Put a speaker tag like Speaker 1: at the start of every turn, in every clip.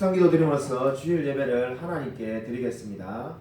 Speaker 1: 묵상기도 드림으로써 주일 예배를 하나님께 드리겠습니다.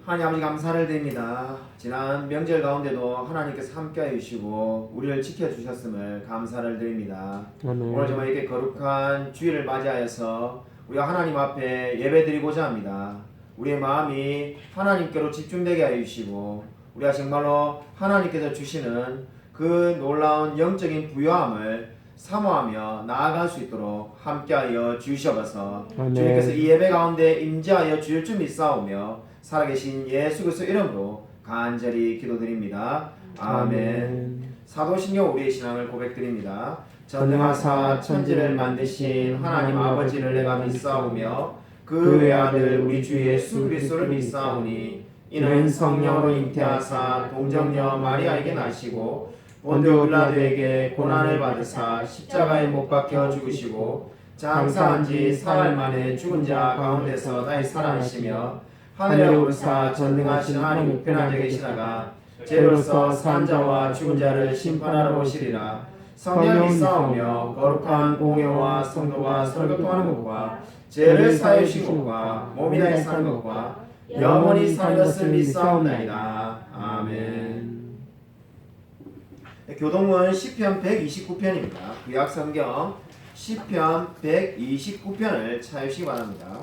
Speaker 1: 하나님 아버지 감사를 드립니다. 지난 명절 가운데도 하나님께서 함께해 주시고 우리를 지켜주셨음을 감사를 드립니다. 오늘 정말 이렇게 거룩한 주일을 맞이하여서 우리가 하나님 앞에 예배드리고자 합니다. 우리의 마음이 하나님께로 집중되게 하여 주시고 우리가 정말로 하나님께서 주시는 그 놀라운 영적인 부요함을 사모하며 나아갈 수 있도록 함께하여 주시옵소서. 주님께서 이 예배 가운데 임재하여 주실 줄 믿사오며 살아계신 예수 그리스도 이름으로 간절히 기도드립니다. 아멘. 사도신경 우리의 신앙을 고백드립니다. 전능하사 천지를 만드신 하나님 아버지를 내가 믿사오며 그 외아들 우리 주 예수 그리스도를 믿사오니 이는 성령으로 잉태하사 동정녀 마리아에게 나시고 본디오 빌라도에게 고난을 받으사 십자가에 못 박혀 죽으시고 장사한 지 사흘 만에 죽은 자 가운데서 다시 살아나시며 하늘에 오르사 전능하신 하나님 우편에 계시다가 죄로서 산 자와 죽은 자를 심판하러 오시리라. 성령이 싸우며 거룩한 공회와 성도가 설교통하는 것과 죄를 사하여 주신 것과 몸이 다해 사는 것과 영원히 사는 것을 믿사옵나이다. 아멘. 교동문 시편 129편입니다. 구약성경 시편 129편을 찾으시기 바랍니다.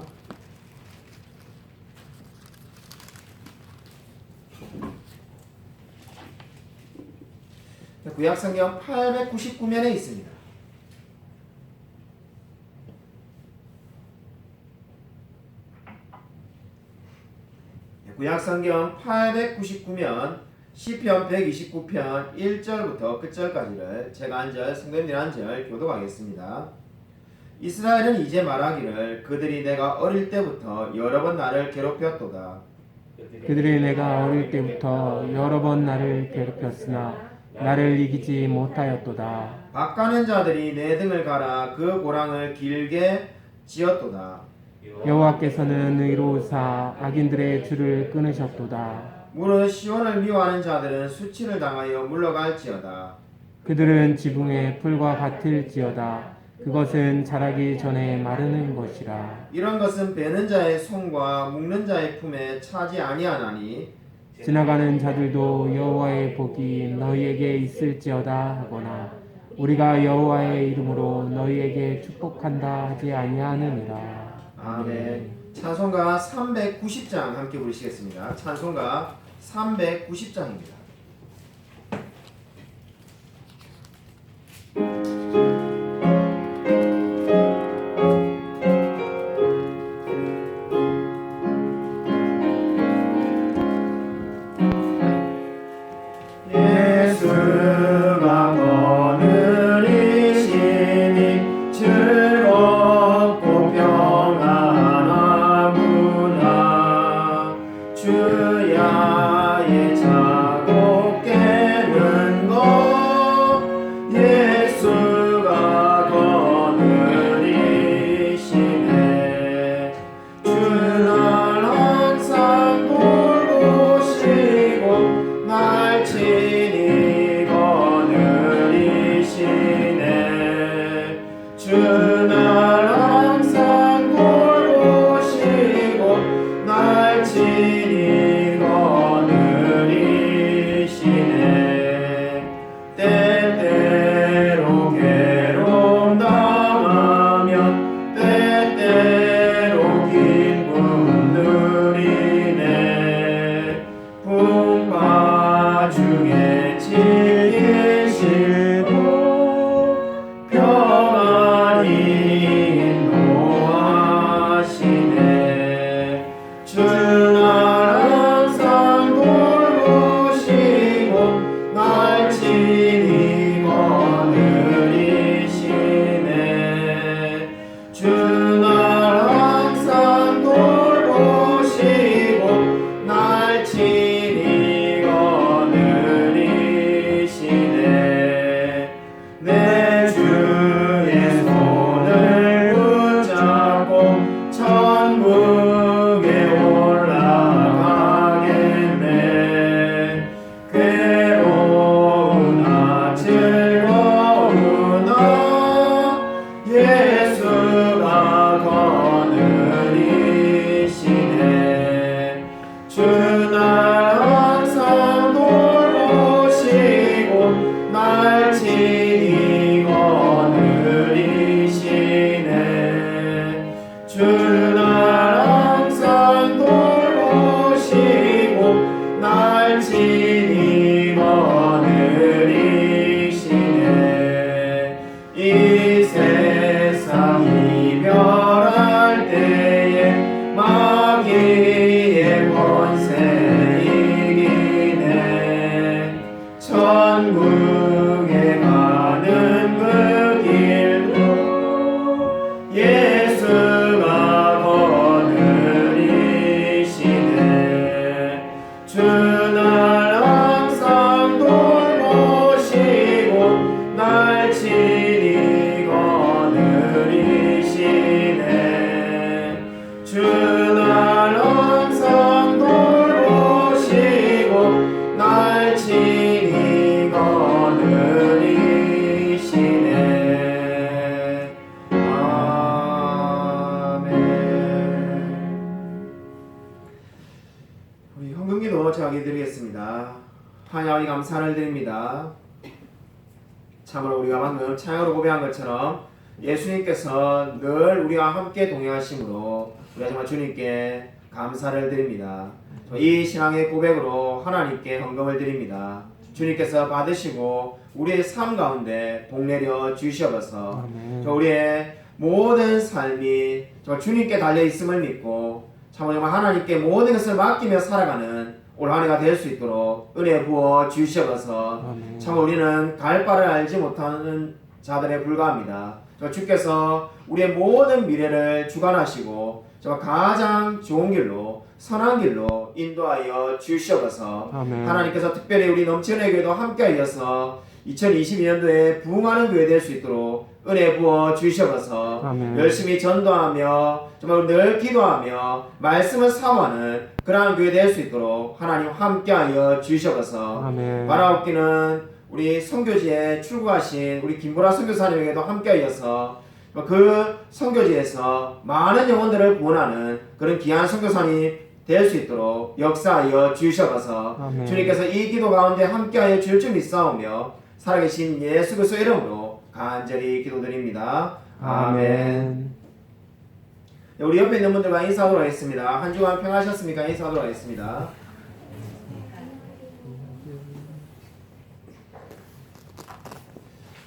Speaker 1: 구약성경 899면에 있습니다. 구약성경 899면 시편 129편 1절부터 끝절까지를 제가 한 절, 성도님들 한 절 교독하겠습니다. 이스라엘은 이제 말하기를 그들이 내가 어릴 때부터 여러 번 나를 괴롭혔도다.
Speaker 2: 그들이 내가 어릴 때부터 여러 번 나를 괴롭혔으나 나를 이기지 못하였도다.
Speaker 1: 바가는 자들이 내 등을 갈아 그 고랑을 길게 지었도다.
Speaker 2: 여호와께서는 의로우사 악인들의 줄을 끊으셨도다.
Speaker 1: 무릇 시온을 미워하는 자들은 수치를 당하여 물러갈지어다.
Speaker 2: 그들은 지붕의 풀과 같을지어다. 그것은 자라기 전에 마르는 것이라.
Speaker 1: 이런 것은 베는 자의 손과 묶는 자의 품에 차지 아니하나니
Speaker 2: 지나가는 자들도 여호와의 복이 너희에게 있을지어다 하거나 우리가 여호와의 이름으로 너희에게 축복한다 하지 아니하느니라.
Speaker 1: 아멘. 찬송가 390장 함께 부르시겠습니다. 찬송가 390장입니다. 주야의 자고 깨는 것 예수가 거느리시네. 주날 항상 돌보시고 날 친히 거느리시네. 주날 항상 돌보시고 날 친히 때때로 괴로움 당하면 때때로 기쁨 누리네. 풍파 중에 지키시고 평안히 인도하시네. 주날 항상 돌보시고 날 친히 거느리시네. 주날 항상 친히 거느리시네. 이 세상 이별할 때에 마귀의 권세 이기네. 천국에 가는 그 길도 예수가 거느리시네. 주날 항상 돌보시고 날 친히 거느리시네. 주날 항상 돌보시고 날 친히 거느리시네. 아멘. 우리 헌금기도 제하게 드리겠습니다. 환영하니 감사를 드립니다. 참으로 우리가 방금 찬양으로 고백한 것처럼 예수님께서 늘 우리와 함께 동행하심으로 우리가 정말 주님께 감사를 드립니다. 이 신앙의 고백으로 하나님께 헌금을 드립니다. 주님께서 받으시고 우리의 삶 가운데 복내려 주시옵소서. 우리의 모든 삶이 정말 주님께 달려 있음을 믿고 정말 하나님께 모든 것을 맡기며 살아가는 올 한 해가 될 수 있도록 은혜 부어 주시옵소서. 참 우리는 갈 바를 알지 못하는 자들에 불과합니다. 주께서 우리의 모든 미래를 주관하시고 가장 좋은 길로 선한 길로 인도하여 주시옵소서. 하나님께서 특별히 우리 넘치는 교회도 함께하여서 2022년도에 부흥하는 교회 될 수 있도록 은혜 부어 주시옵소서. 열심히 전도하며 정말 늘 기도하며 말씀을 사모하는 그러한 교회 될 수 있도록 하나님 함께하여 주시옵소서. 바라옵기는 우리 선교지에 출국하신 우리 김보라 선교사님에게도 함께하여서 그 선교지에서 많은 영혼들을 구원하는 그런 귀한 선교사님 될 수 있도록 역사하여 주시옵소서. 주님께서 이 기도 가운데 함께하여 줄 줄 믿사오며 살아계신 예수 그리스도 이름으로 간절히 기도드립니다. 아멘. 우리 옆에 있는 분들과 인사하도록 하겠습니다. 한 주간 평안하셨습니까? 인사하도록 하겠습니다.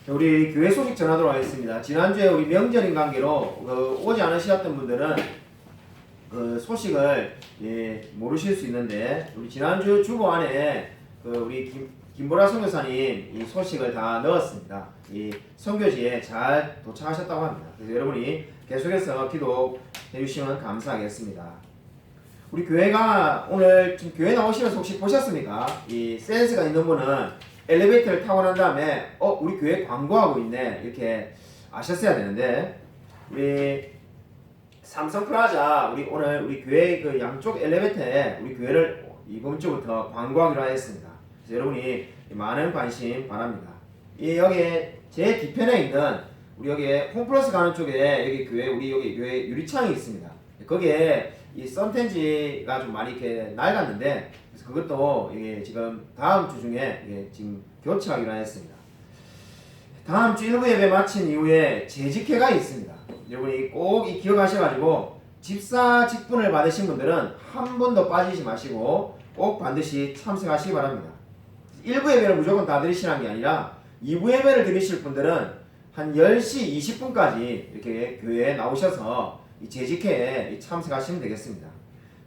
Speaker 1: 우리 교회 소식 전하도록 하겠습니다. 지난주에 우리 명절인 관계로 오지 않으셨던 분들은 그 소식을 모르실 수 있는데 우리 지난주 주보 안에 우리 김보라 선교사님 이 소식을 다 넣었습니다. 이 선교지에 잘 도착하셨다고 합니다. 그래서 여러분이 계속해서 기도해 주시면 감사하겠습니다. 우리 교회가 오늘 지금 교회 나오시면서 혹시 보셨습니까? 이 센스가 있는 분은 엘리베이터를 타고 난 다음에 우리 교회 광고하고 있네 이렇게 아셨어야 되는데 우리 삼성플라자 오늘 우리 교회 그 양쪽 엘리베이터에 우리 교회를 이번 주부터 광고하기로 하였습니다. 그래서 여러분이 많은 관심 바랍니다. 여기 제 뒤편에 있는 우리 여기 홈플러스 가는 쪽에 여기 교회 우리 여기 교회 유리창이 있습니다. 거기에 이 썬텐지가 좀 많이 이렇게 낡았는데 그래서 그것도 이게 지금 다음 주 중에 이게 지금 교체하기로 했습니다. 다음 주 1부 예배 마친 이후에 재직회가 있습니다. 여러분이 꼭 기억하셔가지고 집사 직분을 받으신 분들은 한 번도 빠지지 마시고 꼭 반드시 참석하시기 바랍니다. 1부 예배를 무조건 다 드리시는 게 아니라 2부 예배를 드리실 분들은 한 10시 20분까지 이렇게 교회에 나오셔서 이 재직회에 참석하시면 되겠습니다.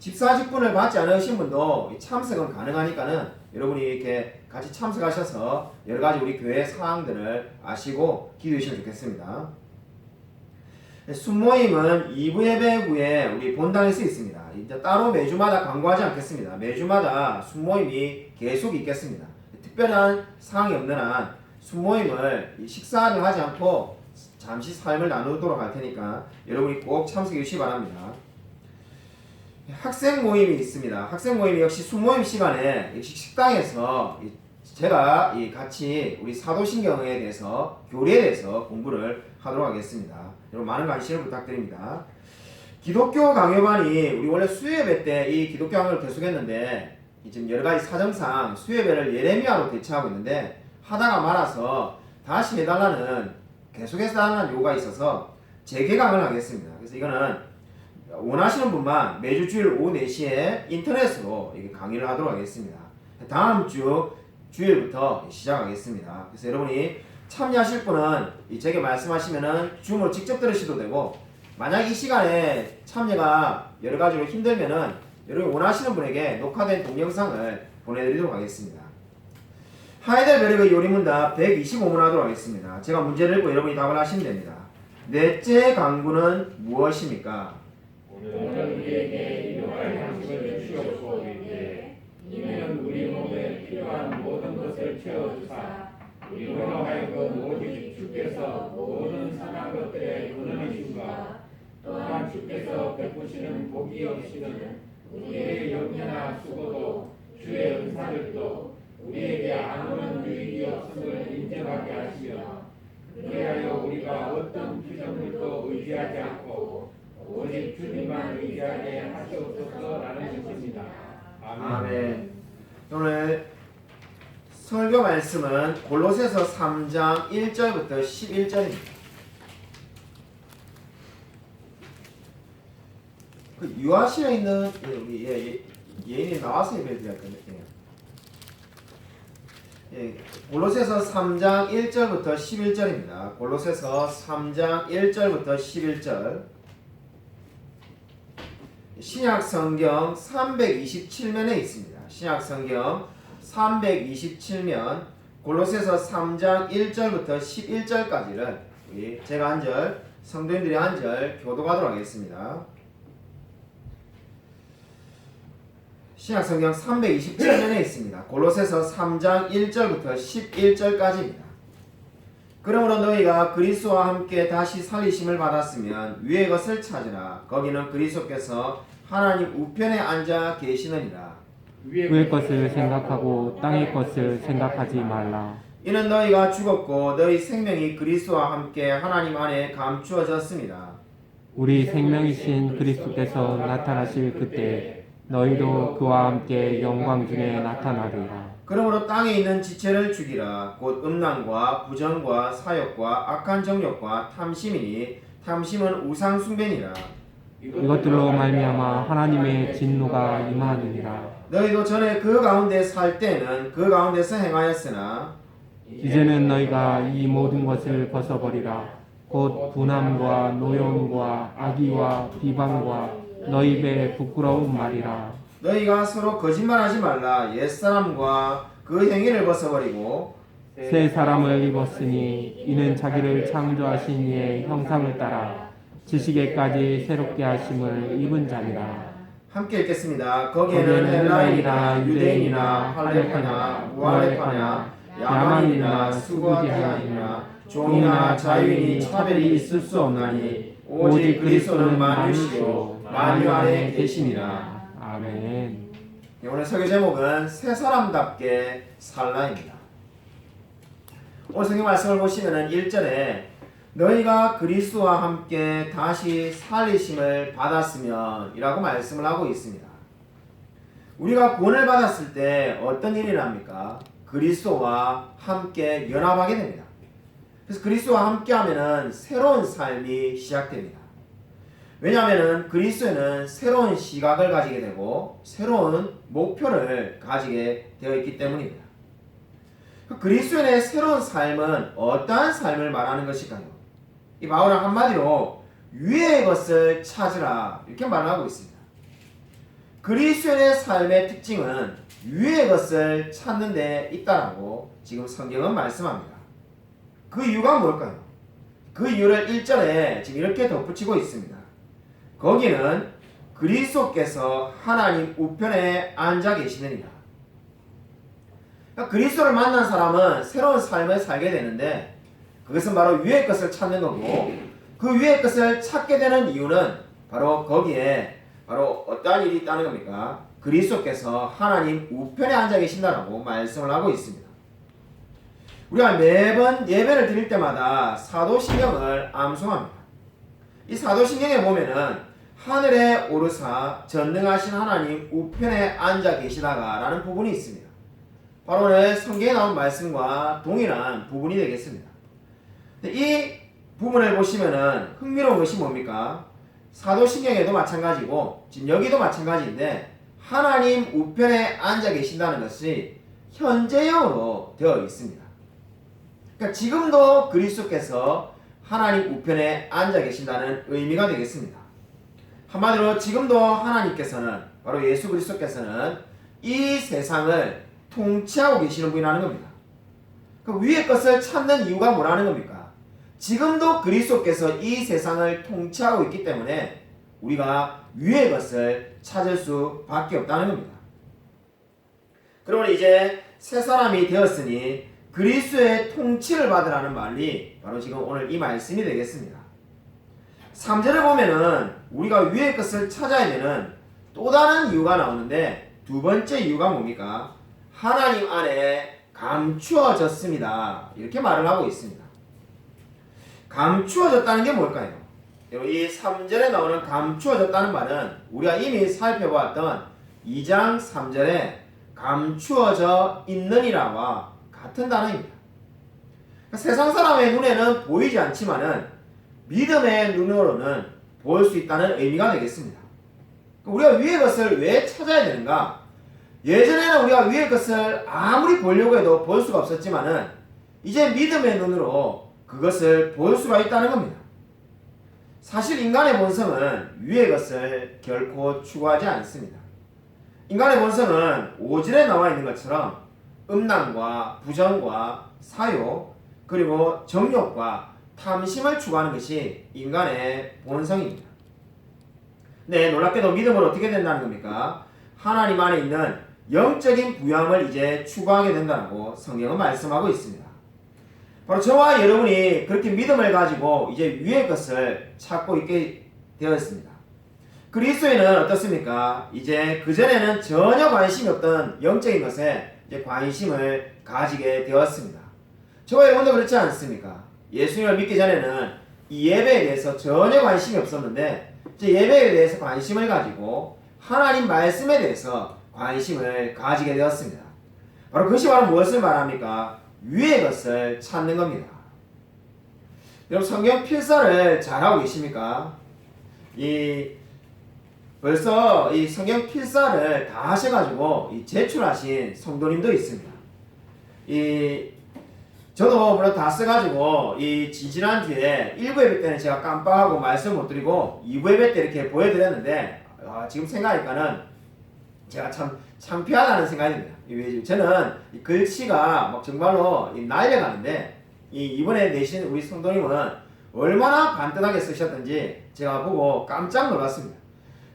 Speaker 1: 집사 직분을 받지 않으신 분도 참석은 가능하니까는 여러분이 이렇게 같이 참석하셔서 여러 가지 우리 교회 상황들을 아시고 기도해 주시면 좋겠습니다. 순모임은 2부 예배 후에 우리 본당에서 있습니다. 이제 따로 매주마다 광고하지 않겠습니다. 매주마다 순모임이 계속 있겠습니다. 특별한 사항이 없는 한 순모임을 식사를 하지 않고 잠시 삶을 나누도록 할 테니까 여러분이 꼭 참석해 주시기 바랍니다. 학생 모임이 있습니다. 학생 모임이 역시 순모임 시간에 역시 식당에서 제가 같이 우리 사도신경에 대해서 교리에 대해서 공부를 하도록 하겠습니다. 여러분 많은 관심을 부탁드립니다. 기독교 강요반이 우리 원래 수요예배 때 이 기독교 강요를 계속했는데 지금 여러 가지 사정상 수요예배를 예레미야로 대체하고 있는데 하다가 말아서 다시 해달라는 계속해서 달라는 요구가 있어서 재개강을 하겠습니다. 그래서 이거는 원하시는 분만 매주 주일 오후 4시에 인터넷으로 강의를 하도록 하겠습니다. 다음 주 주일부터 시작하겠습니다. 그래서 여러분이 참여하실 분은 제게 말씀하시면은 줌으로 직접 들으셔도 되고, 만약 이 시간에 참여가 여러 가지로 힘들면은 여러분이 원하시는 분에게 녹화된 동영상을 보내드리도록 하겠습니다. 하이델베르그 요리문답 125문 하도록 하겠습니다. 제가 문제를 읽고 여러분이 답을 하시면 됩니다. 넷째 강구는 무엇입니까?
Speaker 3: 오늘 우리에게 일용할 양식을 주시옵소서. 이는 우리 몸에 필요한 모든 것을 채워주사 우리로 하여금 오직 주께서 모든 선한 것들의 근원이신가, 또한 주께서 베푸시는 복이 없이는 우리의 염려나 수고도 주의 은사들도 우리에게 아무런 유익이 없음을 인정하게 하시며, 그리하여 우리가 어떤 피조물도 의지하지 않고 오직 주님만 의지하게 하시옵소서라는 것입니다.
Speaker 1: 아멘. 오늘 설교 말씀은 골로새서 3장 1절부터 11절입니다. 그 유아실에 있는 우리 예인이 나와서 예배 드릴 건데. 골로새서 3장 1절부터 11절입니다. 골로새서 3장 1절부터 11절. 신약 성경 327면에 있습니다. 신약 성경 327면 골로새서 3장 1절부터 11절까지를 제가 한 절, 성도님들이 한 절 교독하도록 하겠습니다. 신약 성경 327면에 있습니다. 골로새서 3장 1절부터 11절까지입니다. 그러므로 너희가 그리스도와 함께 다시 살리심을 받았으면 위의 것을 찾으라. 거기는 그리스도께서 하나님 우편에 앉아 계시느니라.
Speaker 2: 위의 것을 생각하고 땅의 것을 생각하지 말라.
Speaker 1: 이는 너희가 죽었고 너희 생명이 그리스도와 함께 하나님 안에 감추어졌습니다.
Speaker 2: 우리 생명이신 그리스도께서 나타나실 그때 너희도 그와 함께 영광 중에 나타나리라.
Speaker 1: 그러므로 땅에 있는 지체를 죽이라. 곧 음란과 부정과 사욕과 악한 정욕과 탐심이니 탐심은 우상 숭배니라.
Speaker 2: 이것들로 말미암아 하나님의 진노가 임하느니라.
Speaker 1: 너희도 전에 그 가운데 살 때는 그 가운데서 행하였으나
Speaker 2: 이제는 너희가 이 모든 것을 벗어버리라. 곧 분함과 노여움과 악의와 비방과 너희 입에 부끄러운 말이라.
Speaker 1: 너희가 서로 거짓말하지 말라. 옛사람과 그 행위를 벗어버리고
Speaker 2: 새 사람을 입었으니 이는 자기를 창조하신 이의 형상을 따라 지식에까지 새롭게 하심을 입은 자니라.
Speaker 1: 함께 읽겠습니다. 거기에는 헬라인이나 유대인이나 할레파나 무할레파나 야만이나 수고하나이나 종이나 자유인이 차별이 있을 수 없나니 오직 그리스도는 만유시요 만유 안에 계시니라.
Speaker 2: 아멘.
Speaker 1: 오늘 설교 제목은 새 사람답게 살라입니다. 오늘 성경 말씀을 보시면은 1절에 너희가 그리스도와 함께 다시 살리심을 받았으면 이라고 말씀을 하고 있습니다. 우리가 구원을 받았을 때 어떤 일이 납니까? 그리스도와 함께 연합하게 됩니다. 그래서 그리스도와 함께 하면은 새로운 삶이 시작됩니다. 왜냐하면 그리스도에는 새로운 시각을 가지게 되고 새로운 목표를 가지게 되어 있기 때문입니다. 그리스도인의 새로운 삶은 어떠한 삶을 말하는 것일까요? 이 바울은 한마디로 위의 것을 찾으라 이렇게 말하고 있습니다. 그리스도인의 삶의 특징은 위의 것을 찾는 데 있다라고 지금 성경은 말씀합니다. 그 이유가 뭘까요? 그 이유를 1절에 지금 이렇게 덧붙이고 있습니다. 거기는 그리스도께서 하나님 우편에 앉아 계시느니라. 그러니까 그리스도를 만난 사람은 새로운 삶을 살게 되는데 그것은 바로 위의 것을 찾는 거고, 그 위의 것을 찾게 되는 이유는 바로 거기에 바로 어떠한 일이 있다는 겁니까? 그리스도께서 하나님 우편에 앉아 계신다라고 말씀을 하고 있습니다. 우리가 매번 예배를 드릴 때마다 사도신경을 암송합니다. 이 사도신경에 보면은 하늘에 오르사 전능하신 하나님 우편에 앉아 계시다가 라는 부분이 있습니다. 바로 오늘 성경에 나온 말씀과 동일한 부분이 되겠습니다. 이 부분을 보시면은 흥미로운 것이 뭡니까? 사도신경에도 마찬가지고 지금 여기도 마찬가지인데 하나님 우편에 앉아 계신다는 것이 현재형으로 되어 있습니다. 그러니까 지금도 그리스도께서 하나님 우편에 앉아 계신다는 의미가 되겠습니다. 한마디로 지금도 하나님께서는, 바로 예수 그리스도께서는 이 세상을 통치하고 계시는 분이라는 겁니다. 그 위의 것을 찾는 이유가 뭐라는 겁니까? 지금도 그리스도께서 이 세상을 통치하고 있기 때문에 우리가 위의 것을 찾을 수밖에 없다는 겁니다. 그러면 이제 새 사람이 되었으니 그리스도의 통치를 받으라는 말이 바로 지금 오늘 이 말씀이 되겠습니다. 3절을 보면은 우리가 위의 것을 찾아야 되는 또 다른 이유가 나오는데, 두 번째 이유가 뭡니까? 하나님 안에 감추어졌습니다. 이렇게 말을 하고 있습니다. 감추어졌다는 게 뭘까요? 이 3절에 나오는 감추어졌다는 말은 우리가 이미 살펴보았던 2장 3절에 감추어져 있느니라와 같은 단어입니다. 세상 사람의 눈에는 보이지 않지만은 믿음의 눈으로는 볼 수 있다는 의미가 되겠습니다. 우리가 위의 것을 왜 찾아야 되는가? 예전에는 우리가 위의 것을 아무리 보려고 해도 볼 수가 없었지만은 이제 믿음의 눈으로 그것을 볼 수가 있다는 겁니다. 사실 인간의 본성은 위의 것을 결코 추구하지 않습니다. 인간의 본성은 5절에 나와 있는 것처럼 음란과 부정과 사욕, 그리고 정욕과 탐심을 추구하는 것이 인간의 본성입니다. 네, 놀랍게도 믿음으로 어떻게 된다는 겁니까? 하나님 안에 있는 영적인 부양을 이제 추구하게 된다고 성경은 말씀하고 있습니다. 바로 저와 여러분이 그렇게 믿음을 가지고 이제 위의 것을 찾고 있게 되었습니다. 그리스도인은 어떻습니까? 이제 그전에는 전혀 관심이 없던 영적인 것에 이제 관심을 가지게 되었습니다. 저와 여러분도 그렇지 않습니까? 예수님을 믿기 전에는 이 예배에 대해서 전혀 관심이 없었는데 이제 예배에 대해서 관심을 가지고 하나님 말씀에 대해서 관심을 가지게 되었습니다. 바로 그것이 바로 무엇을 말합니까? 위의 것을 찾는 겁니다. 여러분 성경 필사를 잘하고 계십니까? 벌써 이 성경 필사를 다 하셔가지고 제출하신 성도님도 있습니다. 저도 물론 다 써가지고 지난주에 1부 예배 때는 제가 깜빡하고 말씀 못 드리고 2부 예배 때 이렇게 보여드렸는데 지금 생각하니까는 제가 참 창피하다는 생각이 듭니다. 저는 이 글씨가 막 정말로 날려가는데 이번에 내신 우리 성도님은 얼마나 반듯하게 쓰셨던지 제가 보고 깜짝 놀랐습니다.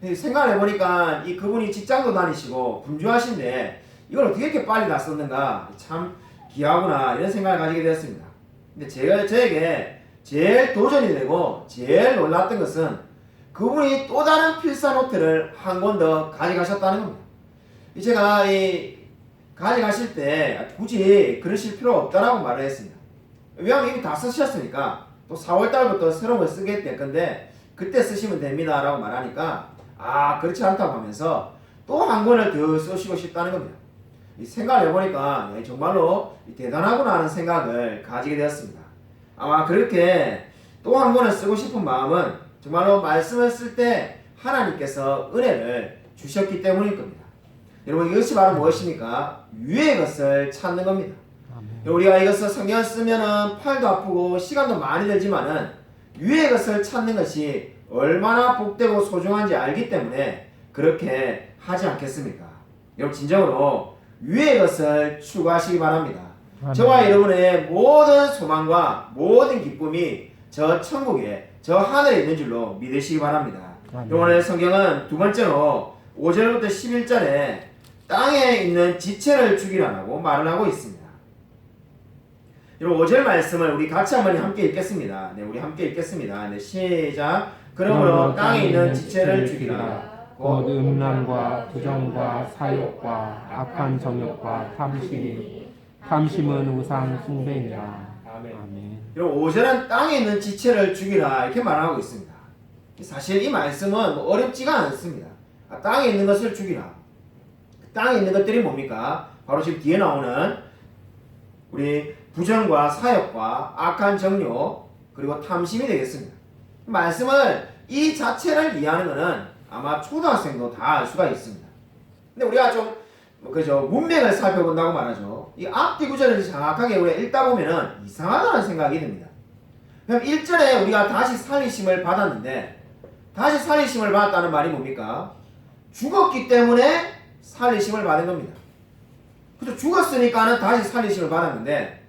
Speaker 1: 생각을 해보니까 그분이 직장도 다니시고 분주하신데 이걸 어떻게 이렇게 빨리 다 썼는가 참 귀하구나 이런 생각을 가지게 되었습니다. 근데 저에게 제일 도전이 되고 제일 놀랐던 것은 그분이 또 다른 필사 노트를 한 권 더 가져가셨다는 겁니다. 제가 가져가실 때 굳이 그러실 필요 없다라고 말을 했습니다. 왜냐하면 이미 다 쓰셨으니까 또 4월달부터 새로운 걸 쓰게 될 건데 그때 쓰시면 됩니다 라고 말하니까 그렇지 않다고 하면서 또 한 권을 더 쓰시고 싶다는 겁니다. 생각을 해보니까 정말로 대단하구나 하는 생각을 가지게 되었습니다. 아마 그렇게 또 한 권을 쓰고 싶은 마음은 정말로 말씀을 쓸 때 하나님께서 은혜를 주셨기 때문일 겁니다. 여러분 이것이 바로 무엇입니까? 위의 것을 찾는 겁니다. 우리가 이것을 성경을 쓰면은 팔도 아프고 시간도 많이 들지만은 위의 것을 찾는 것이 얼마나 복되고 소중한지 알기 때문에 그렇게 하지 않겠습니까? 여러분 진정으로 위의 것을 추구하시기 바랍니다. 저와 여러분의 모든 소망과 모든 기쁨이 저 천국에 저 하늘에 있는 줄로 믿으시기 바랍니다. 오늘 성경은 두 번째로 5절부터 11절에 땅에 있는 지체를 죽이라고 말을 하고 있습니다. 여러분 5절 말씀을 우리 같이 한번 함께 읽겠습니다. 네, 우리 함께 읽겠습니다. 네, 시작. 그러므로 땅에 있는 지체를 죽이라.
Speaker 2: 곧 음란과 부정과 사욕과 악한 정욕과 탐심은 우상 숭배니라. 아멘.
Speaker 1: 여러분 5절은 땅에 있는 지체를 죽이라 이렇게 말하고 있습니다. 사실 이 말씀은 어렵지가 않습니다. 땅에 있는 것을 죽이라. 땅에 있는 것들이 뭡니까? 바로 지금 뒤에 나오는 우리 부정과 사욕과 악한 정욕 그리고 탐심이 되겠습니다. 말씀을 이 자체를 이해하는 것은 아마 초등학생도 다 알 수가 있습니다. 근데 우리가 좀 그죠 문맥을 살펴본다고 말하죠. 이 앞뒤 구절을 정확하게 우리가 읽다 보면은 이상하다는 생각이 듭니다. 그럼 1절에 우리가 다시 살리심을 받았는데 다시 살리심을 받았다는 말이 뭡니까? 죽었기 때문에 살리심을 받은 겁니다. 그죠? 죽었으니까는 다시 살리심을 받았는데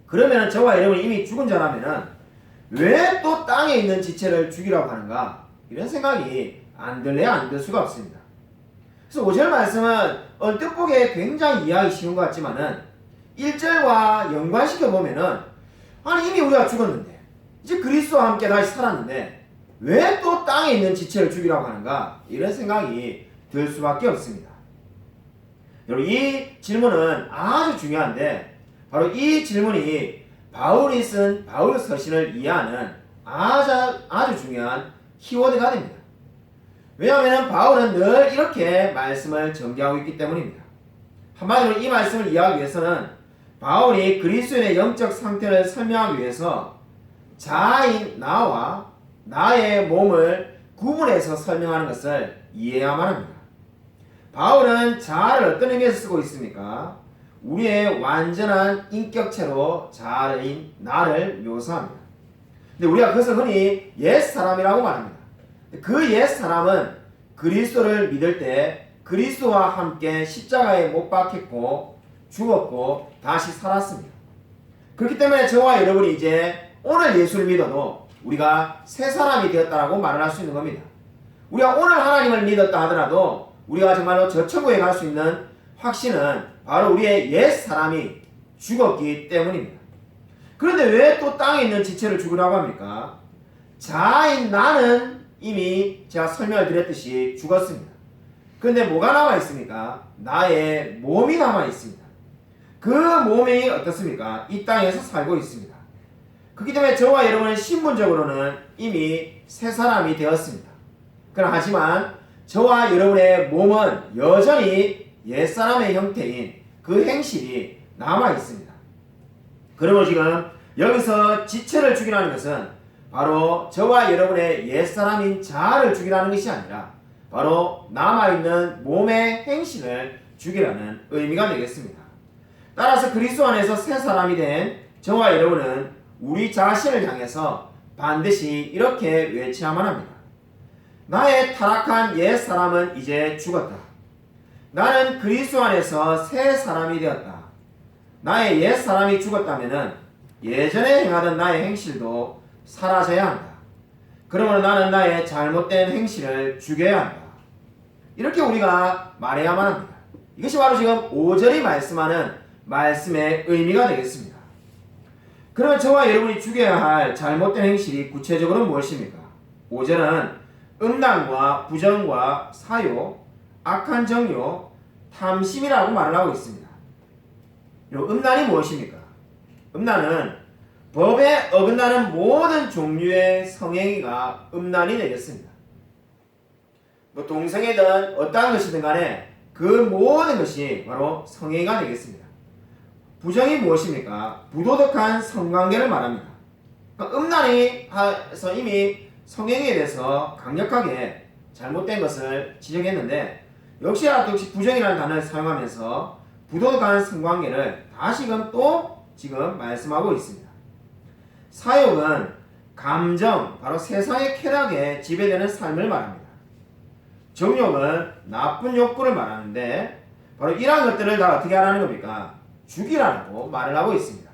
Speaker 1: 그러면은 저와 여러분이 이미 죽은 자라면은 왜 또 땅에 있는 지체를 죽이라고 하는가? 이런 생각이 안 들래야 안 들 수가 없습니다. 그래서 5절 말씀은 언뜻 보기에 굉장히 이해하기 쉬운 것 같지만은 1절과 연관시켜 보면은 아니 이미 우리가 죽었는데 이제 그리스도와 함께 다시 살았는데 왜 또 땅에 있는 지체를 죽이라고 하는가? 이런 생각이 들 수밖에 없습니다. 여러분 이 질문은 아주 중요한데 바로 이 질문이 바울이 쓴 바울 서신을 이해하는 아주 중요한 키워드가 됩니다. 왜냐하면 바울은 늘 이렇게 말씀을 전개하고 있기 때문입니다. 한마디로 이 말씀을 이해하기 위해서는 바울이 그리스도인의 영적 상태를 설명하기 위해서 자아인 나와 나의 몸을 구분해서 설명하는 것을 이해해야만 합니다. 바울은 자아를 어떤 의미에서 쓰고 있습니까? 우리의 완전한 인격체로 자아인 나를 묘사합니다. 근데 우리가 그것을 흔히 옛사람이라고 말합니다. 그 옛사람은 그리스도를 믿을 때 그리스도와 함께 십자가에 못 박혔고 죽었고 다시 살았습니다. 그렇기 때문에 저와 여러분이 이제 오늘 예수를 믿어도 우리가 새 사람이 되었다라고 말을 할 수 있는 겁니다. 우리가 오늘 하나님을 믿었다 하더라도 우리가 정말로 저 천국에 갈 수 있는 확신은 바로 우리의 옛 사람이 죽었기 때문입니다. 그런데 왜 또 땅에 있는 지체를 죽으라고 합니까? 자아인 나는 이미 제가 설명을 드렸듯이 죽었습니다. 그런데 뭐가 남아 있습니까? 나의 몸이 남아 있습니다. 그 몸이 어떻습니까? 이 땅에서 살고 있습니다. 그렇기 때문에 저와 여러분은 신분적으로는 이미 새 사람이 되었습니다. 그러나 하지만 저와 여러분의 몸은 여전히 옛사람의 형태인 그 행실이 남아 있습니다. 그러므로 지금 여기서 지체를 죽이라는 것은 바로 저와 여러분의 옛사람인 자아를 죽이라는 것이 아니라 바로 남아있는 몸의 행실을 죽이라는 의미가 되겠습니다. 따라서 그리스도 안에서 새 사람이 된 저와 여러분은 우리 자신을 향해서 반드시 이렇게 외쳐야만 합니다. 나의 타락한 옛 사람은 이제 죽었다. 나는 그리스도 안에서 새 사람이 되었다. 나의 옛 사람이 죽었다면은 예전에 행하던 나의 행실도 사라져야 한다. 그러므로 나는 나의 잘못된 행실을 죽여야 한다. 이렇게 우리가 말해야만 합니다. 이것이 바로 지금 5절이 말씀하는 말씀의 의미가 되겠습니다. 그러면 저와 여러분이 죽여야 할 잘못된 행실이 구체적으로 무엇입니까? 5절은 음란과 부정과 사욕, 악한 정욕, 탐심이라고 말을 하고 있습니다. 음란이 무엇입니까? 음란은 법에 어긋나는 모든 종류의 성행위가 음란이 되겠습니다. 동성애든 어떠한 것이든 간에 그 모든 것이 바로 성행위가 되겠습니다. 부정이 무엇입니까? 부도덕한 성관계를 말합니다. 그러니까 음란이 해서 이미 성행위에 대해서 강력하게 잘못된 것을 지적했는데 역시 부정이라는 단어를 사용하면서 부도덕한 성관계를 다시금 또 지금 말씀하고 있습니다. 사욕은 감정, 바로 세상의 쾌락에 지배되는 삶을 말합니다. 정욕은 나쁜 욕구를 말하는데 바로 이러한 것들을 다 어떻게 하라는 겁니까? 죽이라고 말을 하고 있습니다.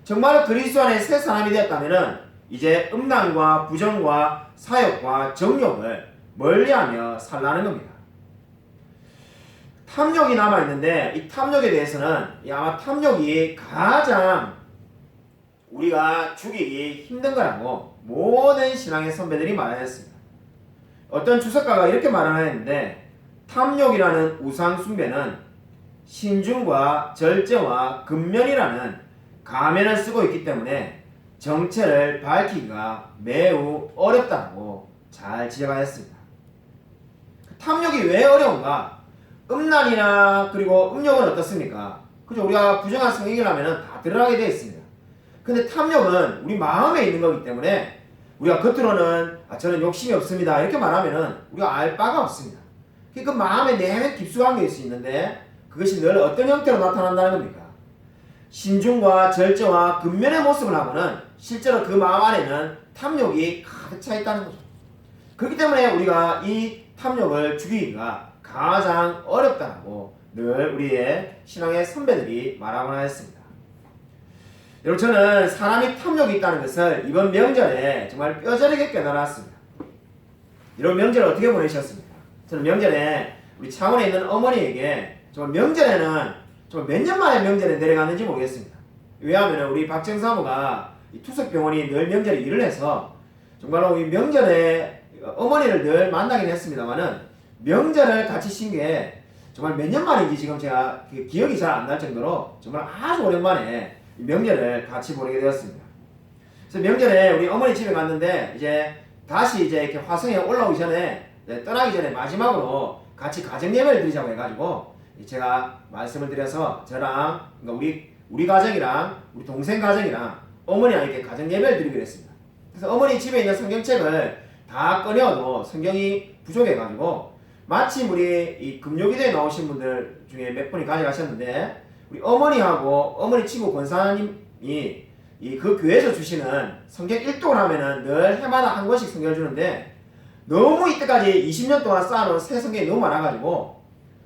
Speaker 1: 정말 그리스도 안에 새 사람이 되었다면 이제 음란과 부정과 사욕과 정욕을 멀리하며 살라는 겁니다. 탐욕이 남아있는데 이 탐욕에 대해서는 아마 탐욕이 가장 우리가 죽이기 힘든 거라고 모든 신앙의 선배들이 말하였습니다. 어떤 주석가가 이렇게 말하였는데 탐욕이라는 우상 숭배는 신중과 절제와 근면이라는 가면을 쓰고 있기 때문에 정체를 밝히기가 매우 어렵다고 잘 지적하였습니다. 탐욕이 왜 어려운가? 음란이나 그리고 음욕은 어떻습니까? 그죠? 우리가 부정한 성행위를 하면 다 드러나게 되어 있습니다. 근데 탐욕은 우리 마음에 있는 거기 때문에 우리가 겉으로는 저는 욕심이 없습니다 이렇게 말하면 우리가 알 바가 없습니다. 그 마음에 내면 깊숙한 게 있는데 그것이 늘 어떤 형태로 나타난다는 겁니까? 신중과 절제와 근면의 모습을 하고는 실제로 그 마음 안에는 탐욕이 가득 차 있다는 거죠. 그렇기 때문에 우리가 이 탐욕을 죽이기가 가장 어렵다고 늘 우리의 신앙의 선배들이 말하곤 하였습니다. 여러분, 저는 사람이 탐욕이 있다는 것을 이번 명절에 정말 뼈저리게 깨달았습니다. 이런 명절을 어떻게 보내셨습니까? 저는 명절에 우리 창원에 있는 어머니에게 정말 명절에는 정말 몇 년 만에 명절에 내려갔는지 모르겠습니다. 왜냐하면 우리 박정사모가 투석병원이 늘 명절에 일을 해서 정말로 이 명절에 어머니를 늘 만나긴 했습니다만은 명절을 같이 쉰 게 정말 몇 년 만인지 지금 제가 기억이 잘 안 날 정도로 정말 아주 오랜만에 명절을 같이 보내게 되었습니다. 그래서 명절에 우리 어머니 집에 갔는데 이제 다시 이제 이렇게 화성에 올라오기 전에 떠나기 전에 마지막으로 같이 가정 예배를 드리자고 해가지고 제가 말씀을 드려서 저랑 그러니까 우리 가정이랑 우리 동생 가정이랑 어머니랑 이렇게 가정 예배를 드리기로 했습니다. 그래서 어머니 집에 있는 성경책을 다 꺼내어도 성경이 부족해가지고 마침 우리 이 금요기도에 나오신 분들 중에 몇 분이 가져가셨는데 우리 어머니하고 어머니 친구 권사님이 그 교회에서 주시는 성경 1독을 하면은 늘 해마다 한 권씩 성경을 주는데 너무 이때까지 20년 동안 쌓아놓은 새 성경이 너무 많아가지고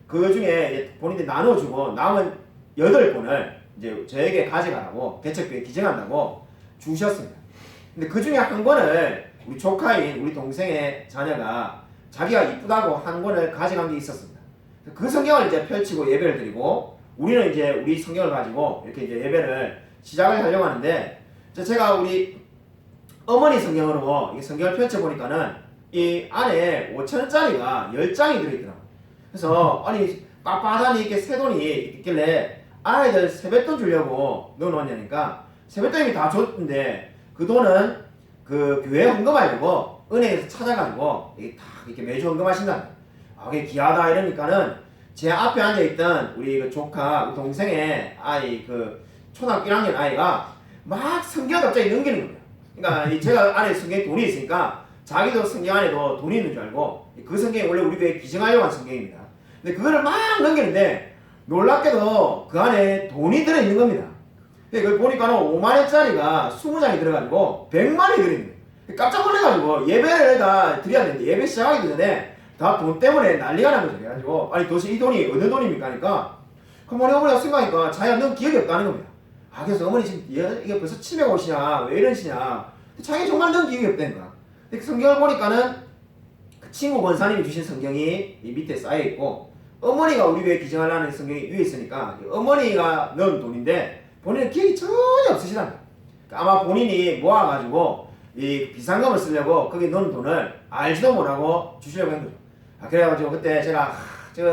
Speaker 1: 그 중에 본인들이 나눠주고 남은 8권을 이제 저에게 가져가라고 개척교회 기증한다고 주셨습니다. 근데 그 중에 한 권을 우리 조카인 우리 동생의 자녀가 자기가 이쁘다고 한 권을 가져간 게 있었습니다. 그 성경을 이제 펼치고 예배를 드리고 우리는 이제 우리 성경을 가지고 이렇게 이제 예배를 시작을 하려고 하는데 제가 우리 어머니 성경으로 이 성경을 펼쳐보니까는 이 안에 5,000원짜리가 10장이 들어있더라고요. 그래서 아니 빳빳하니 이렇게 새 돈이 있길래 아이들 세뱃돈 주려고 넣어놓냐니까 세뱃돈이 다 줬는데 그 돈은 그 교회 헌금하려고 은행에서 찾아가지고 이게 다 이렇게 매주 헌금하신다. 그게 귀하다 이러니까는 제 앞에 앉아있던 우리 그 조카 우리 동생의 아이 그 초등학교 1학년 아이가 막 성경 갑자기 넘기는 겁니다. 그러니까 제가 안에 성경에 돈이 있으니까 자기도 성경 안에도 돈이 있는 줄 알고 그 성경이 원래 우리 교회에 기증하려고 한 성경입니다. 근데 그거를 막 넘기는데 놀랍게도 그 안에 돈이 들어있는 겁니다. 그걸 보니까는 5만원짜리가 20장이 들어가지고 100만원이 들어있는 거예요. 깜짝 놀래가지고 예배를 다 드려야 되는데 예배 시작하기 전에 다 돈 때문에 난리가 난 거죠. 그래가지고 아니 도대체 이 돈이 어느 돈입니까? 하니까 그럼 어머니가 생각하니까 자기가 넣은 기억이 없다는 겁니다. 그래서 어머니 지금 이게 벌써 700옷이냐 왜 이러시냐 자기가 정말 넣은 기억이 없다니까. 근데 성경을 보니까는 그 친구 권사님이 주신 성경이 이 밑에 쌓여있고 어머니가 우리 교회 기증하려는 성경이 위에 있으니까 어머니가 넣은 돈인데 본인은 기억이 전혀 없으시다는 거예요. 아마 본인이 모아가지고 이 비상금을 쓰려고 거기에 넣은 돈을 알지도 못하고 주시려고 한 거죠. 그래가지고 그때 제가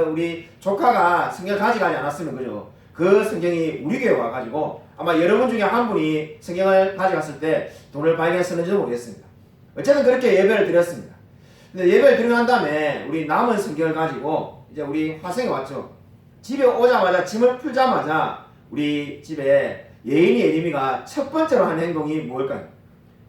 Speaker 1: 우리 조카가 성경을 가져가지 않았으면 그죠. 그 성경이 우리 교회에 와가지고 아마 여러분 중에 한 분이 성경을 가져갔을 때 돈을 발견했었는지도 모르겠습니다. 어쨌든 그렇게 예배를 드렸습니다. 근데 예배를 드리고 난 다음에 우리 남은 성경을 가지고 이제 우리 화성에 왔죠. 집에 오자마자 짐을 풀자마자 우리 집에 예인이 예림이가 첫 번째로 한 행동이 뭘까요?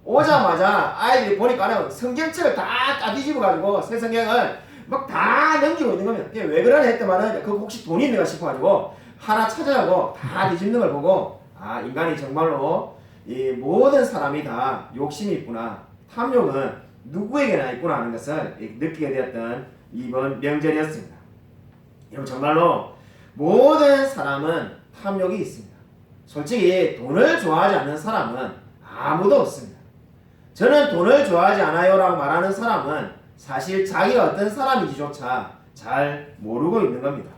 Speaker 1: 오자마자 아이들이 보니까는 성경책을 다 뒤집어가지고 새 성경을 막 다 넘기고 있는 겁니다. 왜 그러냐 했더만은 그거 혹시 돈이 있는가 싶어가지고 하나 찾아가고 다 뒤집는 걸 보고 인간이 정말로 이 모든 사람이 다 욕심이 있구나, 탐욕은 누구에게나 있구나 하는 것을 느끼게 되었던 이번 명절이었습니다. 여러분 정말로 모든 사람은 탐욕이 있습니다. 솔직히 돈을 좋아하지 않는 사람은 아무도 없습니다. 저는 돈을 좋아하지 않아요 라고 말하는 사람은 사실 자기가 어떤 사람인지조차 잘 모르고 있는 겁니다.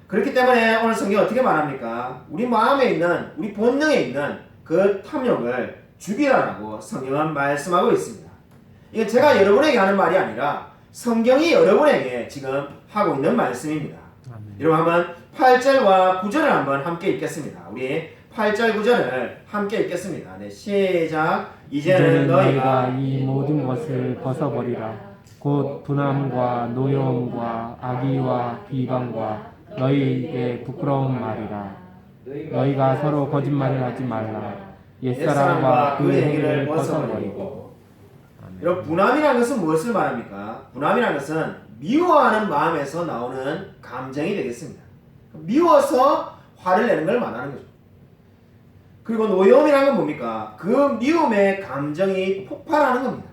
Speaker 1: 그렇기 때문에 오늘 성경이 어떻게 말합니까? 우리 마음에 있는, 우리 본능에 있는 그 탐욕을 죽이라고 성경은 말씀하고 있습니다. 이건 제가 여러분에게 하는 말이 아니라 성경이 여러분에게 지금 하고 있는 말씀입니다. 여러분 한번 8절과 9절을 한번 함께 읽겠습니다. 우리 8절 9절을 함께 읽겠습니다. 네, 시작. 이제는 너희가
Speaker 2: 이 모든 것을 벗어버리라. 곧 분함과 노여움과 악의와 비방과 너희에게 부끄러운 말이라. 너희가 서로 거짓말을 하지 말라. 옛사람과 그 행위를 벗어버리고.
Speaker 1: 여러분 분함이라는 것은 무엇을 말합니까? 분함이라는 것은 미워하는 마음에서 나오는 감정이 되겠습니다. 미워서 화를 내는 걸 말하는 거죠. 그리고 노여움이라는 건 뭡니까? 그 미움의 감정이 폭발하는 겁니다.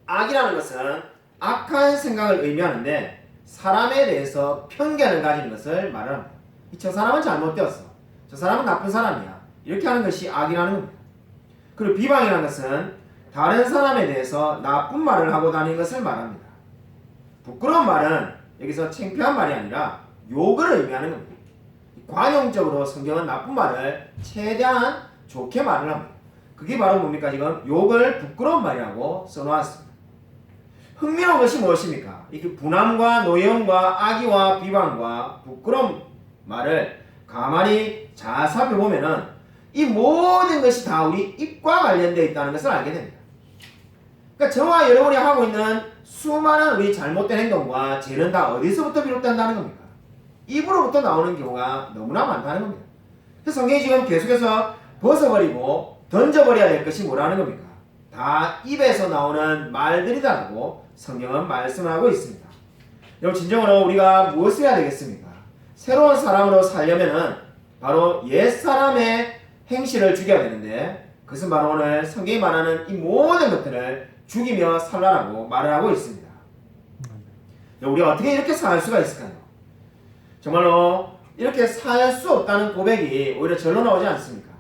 Speaker 1: 악이라는 것은 악한 생각을 의미하는데 사람에 대해서 편견을 가지는 것을 말합니다. 저 사람은 잘못되었어. 저 사람은 나쁜 사람이야. 이렇게 하는 것이 악이라는 겁니다. 그리고 비방이라는 것은 다른 사람에 대해서 나쁜 말을 하고 다니는 것을 말합니다. 부끄러운 말은 여기서 창피한 말이 아니라 욕을 의미하는 겁니다. 관용적으로 성경은 나쁜 말을 최대한 좋게 말을 합니다. 그게 바로 뭡니까? 지금 욕을 부끄러운 말이라고 써놓았습니다. 흥미로운 것이 무엇입니까? 이렇게 분함과 노여움과 악의와 비방과 부끄러운 말을 가만히 잘 살펴보면은 이 모든 것이 다 우리 입과 관련되어 있다는 것을 알게 됩니다. 그러니까 저와 여러분이 하고 있는 수많은 우리 잘못된 행동과 죄는 다 어디서부터 비롯된다는 겁니까? 입으로부터 나오는 경우가 너무나 많다는 겁니다. 그래서 성경이 지금 계속해서 벗어버리고 던져버려야 될 것이 뭐라는 겁니까? 다 입에서 나오는 말들이다라고 성경은 말씀을 하고 있습니다. 여러분 진정으로 우리가 무엇을 해야 되겠습니까? 새로운 사람으로 살려면은 바로 옛사람의 행실을 죽여야 되는데 그것은 바로 오늘 성경이 말하는 이 모든 것들을 죽이며 살라라고 말을 하고 있습니다. 우리가 어떻게 이렇게 살 수가 있을까요? 정말로 이렇게 살 수 없다는 고백이 오히려 절로 나오지 않습니까?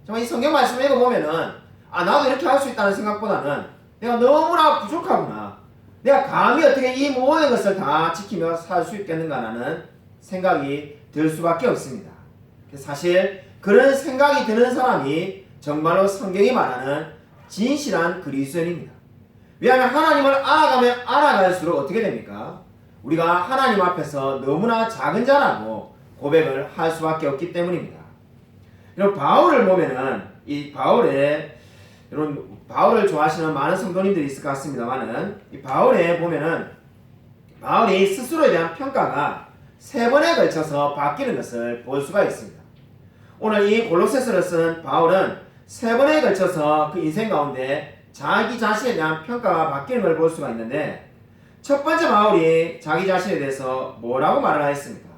Speaker 1: 정말 이 성경 말씀을 읽어보면은 나도 이렇게 할 수 있다는 생각보다는 내가 너무나 부족하구나. 내가 감히 어떻게 이 모든 것을 다 지키며 살 수 있겠는가라는 생각이 들 수밖에 없습니다. 사실 그런 생각이 드는 사람이 정말로 성경이 말하는 진실한 그리스도인입니다. 왜냐하면 하나님을 알아가면 알아갈수록 어떻게 됩니까? 우리가 하나님 앞에서 너무나 작은 자라고 고백을 할 수밖에 없기 때문입니다. 여러분 바울을 보면은 이 바울을 좋아하시는 많은 성도님들이 있을 것 같습니다만은 이 바울에 보면은 바울이 스스로에 대한 평가가 3번에 걸쳐서 바뀌는 것을 볼 수가 있습니다. 오늘 이 골로새서를 쓴 바울은 3번에 걸쳐서 그 인생 가운데 자기 자신에 대한 평가가 바뀌는 걸 볼 수가 있는데 첫 번째 바울이 자기 자신에 대해서 뭐라고 말을 하였습니까?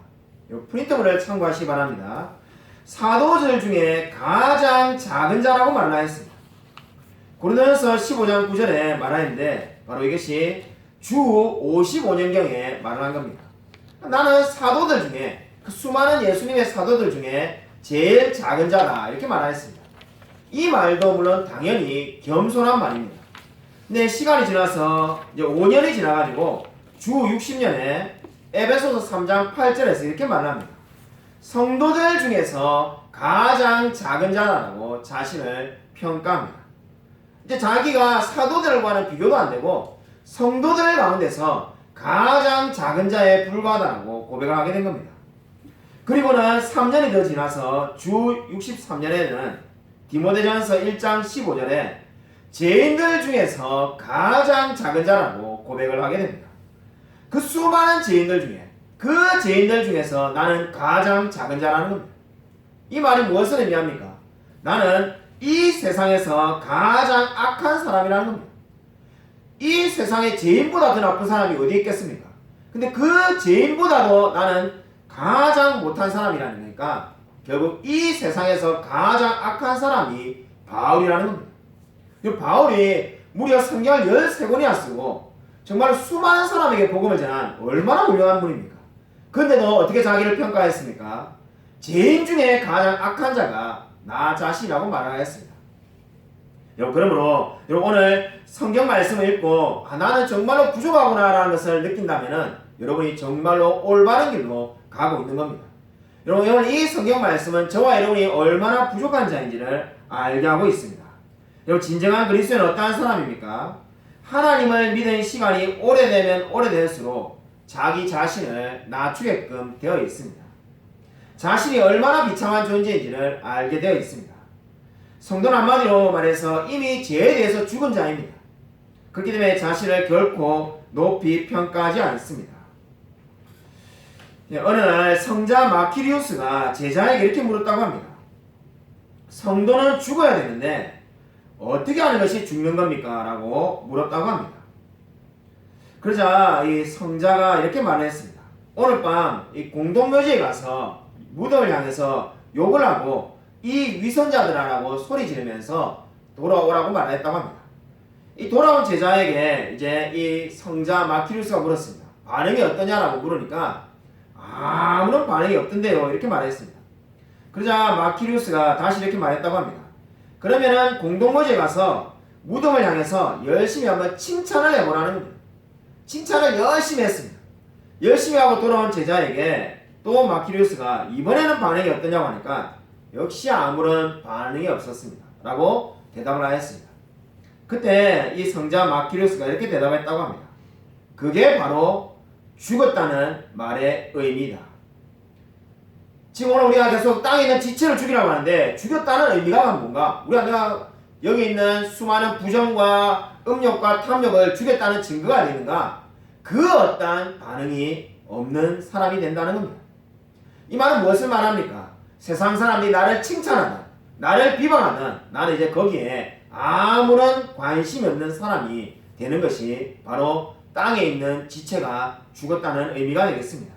Speaker 1: 이 프린트물을 참고하시기 바랍니다. 사도들 중에 가장 작은 자라고 말을 하였습니다. 고린도전서 15장 9절에 말하였는데 바로 이것이 주 55년경에 말을 한 겁니다. 나는 사도들 중에 그 수많은 예수님의 사도들 중에 제일 작은 자다 이렇게 말하였습니다. 이 말도 물론 당연히 겸손한 말입니다. 근데 시간이 지나서 이제 5년이 지나가지고 주 60년에 에베소서 3장 8절에서 이렇게 말합니다. 성도들 중에서 가장 작은 자라고 자신을 평가합니다. 이제 자기가 사도들과는 비교도 안 되고 성도들 가운데서 가장 작은 자에 불과하다고 고백을 하게 된 겁니다. 그리고는 3년이 더 지나서 주 63년에는 디모데전서 1장 15절에 죄인들 중에서 가장 작은 자라고 고백을 하게 됩니다. 그 수많은 죄인들 중에 그 죄인들 중에서 나는 가장 작은 자라는 겁니다. 이 말이 무엇을 의미합니까? 나는 이 세상에서 가장 악한 사람이라는 겁니다. 이 세상에 죄인보다 더 나쁜 사람이 어디 있겠습니까? 근데 그 죄인보다도 나는 가장 못한 사람이라는 거니까 결국 이 세상에서 가장 악한 사람이 바울이라는 겁니다. 바울이 무려 성경을 13권이나 쓰고 정말 수많은 사람에게 복음을 전한 얼마나 훌륭한 분입니까? 그런데도 어떻게 자기를 평가했습니까? 죄인 중에 가장 악한 자가 나 자신이라고 말하였습니다. 그러므로 오늘 성경 말씀을 읽고 나는 정말로 부족하구나 라는 것을 느낀다면 여러분이 정말로 올바른 길로 가고 있는 겁니다. 여러분 오늘 이 성경 말씀은 저와 여러분이 얼마나 부족한 자인지를 알게 하고 있습니다. 여러분 진정한 그리스도인은 어떠한 사람입니까? 하나님을 믿은 시간이 오래되면 오래될수록 자기 자신을 낮추게끔 되어 있습니다. 자신이 얼마나 비참한 존재인지를 알게 되어 있습니다. 성도는 한마디로 말해서 이미 죄에 대해서 죽은 자입니다. 그렇기 때문에 자신을 결코 높이 평가하지 않습니다. 어느 날 성자 마키리우스가 제자에게 이렇게 물었다고 합니다. 성도는 죽어야 되는데 어떻게 하는 것이 죽는 겁니까? 라고 물었다고 합니다. 그러자 이 성자가 이렇게 말을 했습니다. 오늘 밤 이 공동묘지에 가서 무덤을 향해서 욕을 하고 이 위선자들아라고 소리 지르면서 돌아오라고 말했다고 합니다. 이 돌아온 제자에게 이제 이 성자 마키리우스가 물었습니다. 반응이 어떠냐라고 물으니까 아무런 반응이 없던데요. 이렇게 말했습니다. 그러자 마키리우스가 다시 이렇게 말했다고 합니다. 그러면은 공동묘지에 가서 무덤을 향해서 열심히 한번 칭찬을 해보라는 겁니다. 칭찬을 열심히 했습니다. 열심히 하고 돌아온 제자에게 또 마키리우스가 이번에는 반응이 어떠냐고 하니까 역시 아무런 반응이 없었습니다. 라고 대답을 하였습니다. 그때 이 성자 마키리우스가 이렇게 대답했다고 합니다. 그게 바로 죽었다는 말의 의미다. 지금 오늘 우리가 계속 땅에 있는 지체를 죽이라고 하는데 죽였다는 의미가 뭔가? 우리가 여기 있는 수많은 부정과 음욕과 탐욕을 죽였다는 증거가 되는가? 그 어떠한 반응이 없는 사람이 된다는 겁니다. 이 말은 무엇을 말합니까? 세상 사람들이 나를 칭찬하든 나를 비방하든 나는 이제 거기에 아무런 관심이 없는 사람이 되는 것이 바로 땅에 있는 지체가 죽었다는 의미가 되겠습니다.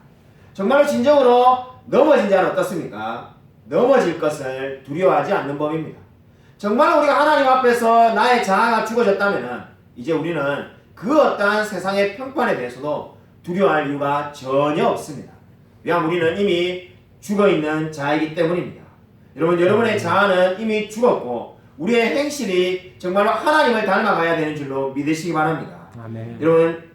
Speaker 1: 정말로 진정으로 넘어진 자는 어떻습니까? 넘어질 것을 두려워하지 않는 법입니다. 정말 우리가 하나님 앞에서 나의 자아가 죽어졌다면 이제 우리는 그 어떠한 세상의 평판에 대해서도 두려워할 이유가 전혀 없습니다. 왜냐하면 우리는 이미 죽어있는 자이기 때문입니다. 여러분, 여러분의 자아는 이미 죽었고 우리의 행실이 정말로 하나님을 닮아가야 되는 줄로 믿으시기 바랍니다.
Speaker 2: 아멘.
Speaker 1: 여러분,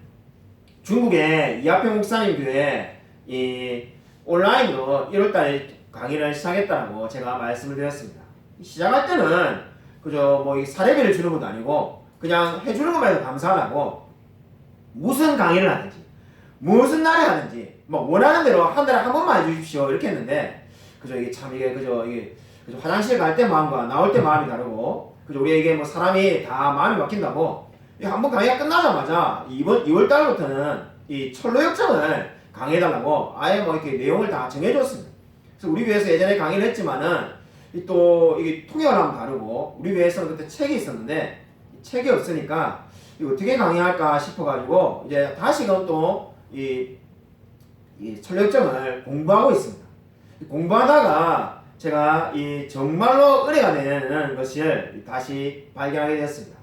Speaker 1: 중국의 이하평 목사님 교회 이 온라인으로 1월달에 강의를 시작했다고 제가 말씀을 드렸습니다. 시작할 때는 그저 뭐 사례비를 주는 것도 아니고 그냥 해주는 것만 해도 감사하고 무슨 강의를 하든지 무슨 날에 하든지 뭐 원하는 대로 한 달에 한 번만 해주십시오 이렇게 했는데 그저 이게 참 이게 그저 화장실 갈 때 마음과 나올 때 마음이 다르고 그저 우리 이게 뭐 사람이 다 마음이 바뀐다고 한번 강의가 끝나자마자 이번 2월 달부터는 이 철로역정을 강의해달라고 아예 뭐 이렇게 내용을 다 정해줬습니다. 그래서 우리 교회에서 예전에 강의를 했지만은 또 이게 통역을 하면 다르고 우리 교회에서는 그때 책이 있었는데 책이 없으니까 이거 어떻게 강의할까 싶어가지고 이제 다시금 또 이 철로역정을 공부하고 있습니다. 공부하다가 제가 이 정말로 은혜가 되는 것을 다시 발견하게 되었습니다.